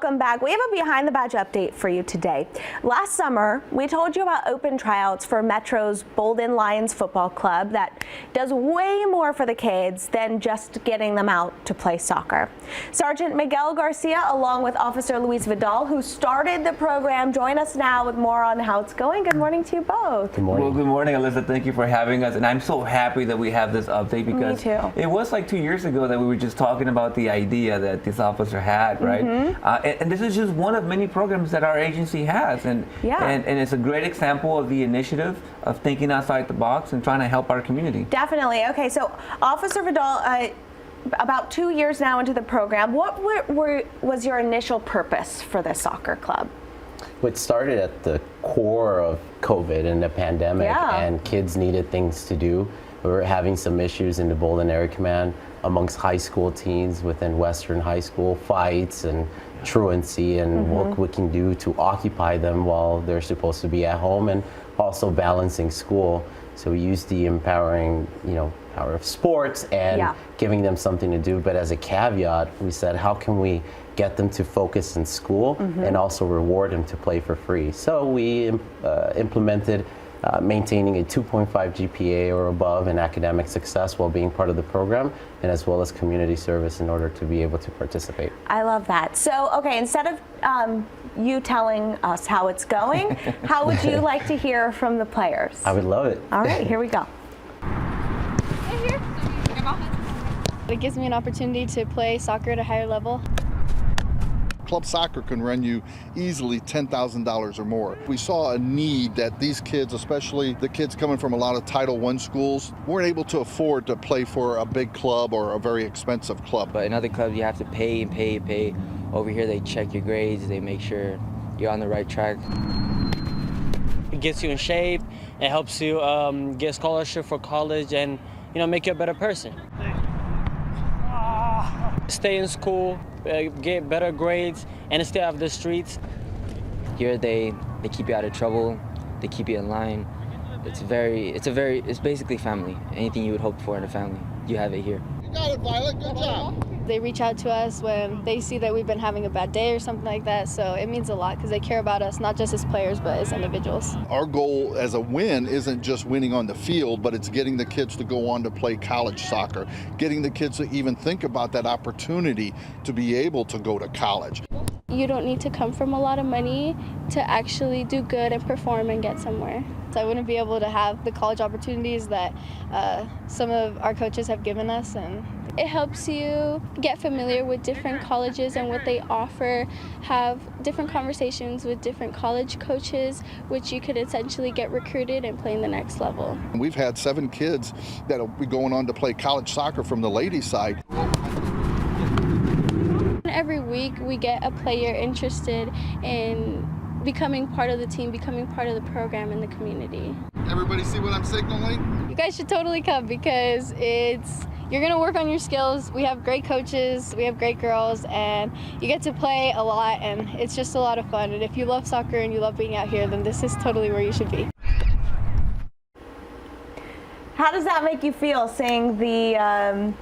Welcome back. We have a behind the badge update for you today. Last summer, we told you about open tryouts for Metro's Bolden Lions football club that does way more for the kids than just getting them out to play soccer. Sergeant Miguel Garcia, along with Officer Luis Vidal, who started the program, join us now with more on how it's going. Good morning to you both. Good morning. Well, good morning, Alyssa. Thank you for having us. And I'm so happy that we have this update because it was like 2 years ago that we were just talking about the idea that this officer had, right? And this is just one of many programs that our agency has. And it's a great example of the initiative of thinking outside the box and trying to help our community. Definitely. Okay, so Officer Vidal, about 2 years now into the program, what was your initial purpose for the soccer club? It started at the core of COVID and the pandemic, and kids needed things to do. We were having some issues in the Bolden Area Command amongst high school teens within Western High School, fights and truancy, and what we can do to occupy them while they're supposed to be at home, and also balancing school. So we use the empowering, power of sports and giving them something to do. But as a caveat, we said, how can we get them to focus in school and also reward them to play for free? So we implemented maintaining a 2.5 GPA or above in academic success while being part of the program, and as well as community service in order to be able to participate. I love that. So, okay, instead of you telling us how it's going, how would you like to hear from the players? I would love it. All right, here we go. It gives me an opportunity to play soccer at a higher level. Club soccer can run you easily $10,000 or more. We saw a need that these kids, especially the kids coming from a lot of Title I schools, weren't able to afford to play for a big club or a very expensive club. But in other clubs, you have to pay and pay and pay. Over here, they check your grades, they make sure you're on the right track. It gets you in shape, it helps you get scholarship for college and, make you a better person. Stay in school, get better grades, and stay off the streets. Here they keep you out of trouble, they keep you in line. It's basically family. Anything you would hope for in a family, you have it here. You got it, Violet, good job. They reach out to us when they see that we've been having a bad day or something like that, so it means a lot because they care about us, not just as players, but as individuals. Our goal as a win isn't just winning on the field, but it's getting the kids to go on to play college soccer, getting the kids to even think about that opportunity to be able to go to college. You don't need to come from a lot of money to actually do good and perform and get somewhere. So I wouldn't be able to have the college opportunities that some of our coaches have given us, and it helps you get familiar with different colleges and what they offer, have different conversations with different college coaches, which you could essentially get recruited and play in the next level. We've had 7 kids that'll be going on to play college soccer from the ladies' side. Every week we get a player interested in becoming part of the team, becoming part of the program in the community. Everybody see what I'm signaling? You guys should totally come because you're gonna work on your skills. We have great coaches, we have great girls, and you get to play a lot, and it's just a lot of fun. And if you love soccer and you love being out here, then this is totally where you should be. How does that make you feel, seeing the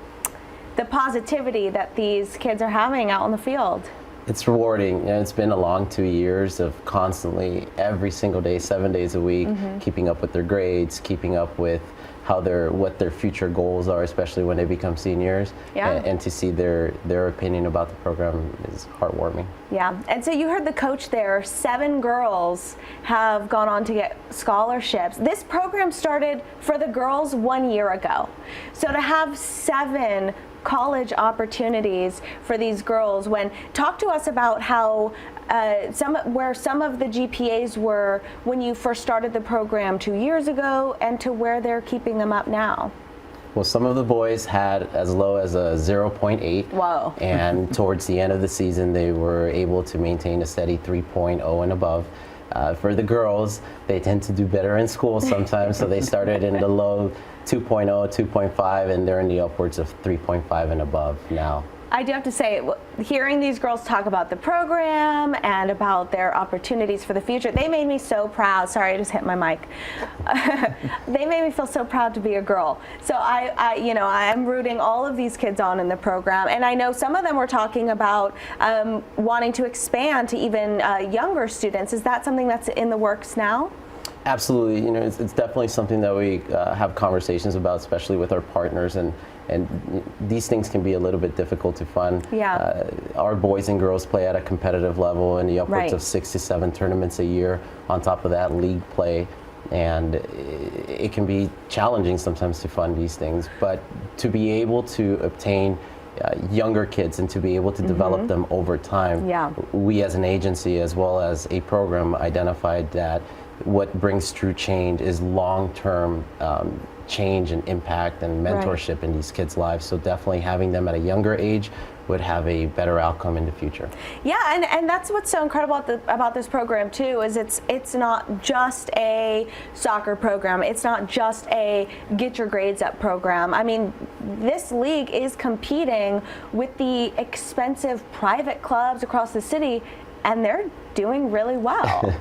positivity that these kids are having out on the field? It's rewarding. It's been a long 2 years of constantly, every single day, 7 days a week, keeping up with their grades, keeping up with what their future goals are, especially when they become seniors. And to see their opinion about the program is heartwarming. Yeah, and so you heard the coach there, 7 girls have gone on to get scholarships. This program started for the girls 1 year ago. So to have 7 college opportunities for these girls, talk to us about how where some of the GPAs were when you first started the program 2 years ago and to where they're keeping them up now. Well, some of the boys had as low as a 0.8. Whoa. And towards the end of the season, they were able to maintain a steady 3.0 and above. For the girls, they tend to do better in school sometimes, so they started in the low 2.0, 2.5, and they're in the upwards of 3.5 and above now. I do have to say, hearing these girls talk about the program and about their opportunities for the future, they made me so proud. Sorry, I just hit my mic. They made me feel so proud to be a girl. So I'm rooting all of these kids on in the program, and I know some of them were talking about wanting to expand to even younger students. Is that something that's in the works now? Absolutely. It's definitely something that we have conversations about, especially with our partners, and these things can be a little bit difficult to fund. Yeah. Our boys and girls play at a competitive level in the upwards of 6 to 7 tournaments a year. On top of that, league play, and it can be challenging sometimes to fund these things. But to be able to obtain younger kids and to be able to develop them over time, we as an agency as well as a program identified that what brings true change is long-term change and impact and mentorship in these kids' lives. So definitely having them at a younger age would have a better outcome in the future. Yeah, and that's what's so incredible about this program too, is it's not just a soccer program. It's not just a get your grades up program. I mean, this league is competing with the expensive private clubs across the city, and they're doing really well.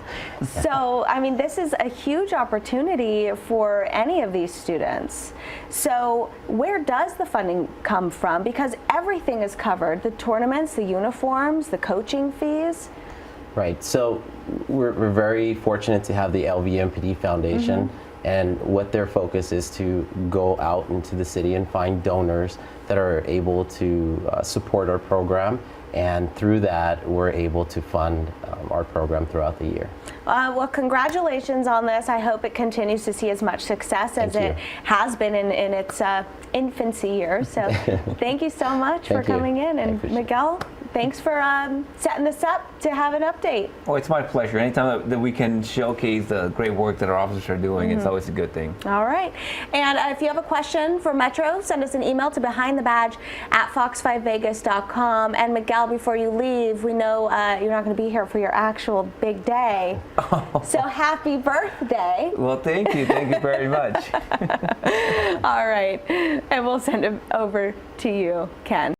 So, I mean, this is a huge opportunity for any of these students. So, where does the funding come from? Because everything is covered, the tournaments, the uniforms, the coaching fees. Right, so we're very fortunate to have the LVMPD Foundation, and what their focus is to go out into the city and find donors that are able to support our program. And through that, we're able to fund our program throughout the year. Well, congratulations on this. I hope it continues to see as much success as it has been in its infancy years. So thank you so much for coming in. And Miguel, thanks for setting this up to have an update. Oh, it's my pleasure. Anytime that we can showcase the great work that our officers are doing, it's always a good thing. All right. And if you have a question for Metro, send us an email to behindthebadge@fox5vegas.com. And Miguel, before you leave, we know you're not going to be here for your actual big day. So happy birthday. Well, thank you. Thank you very much. All right. And we'll send it over to you, Ken.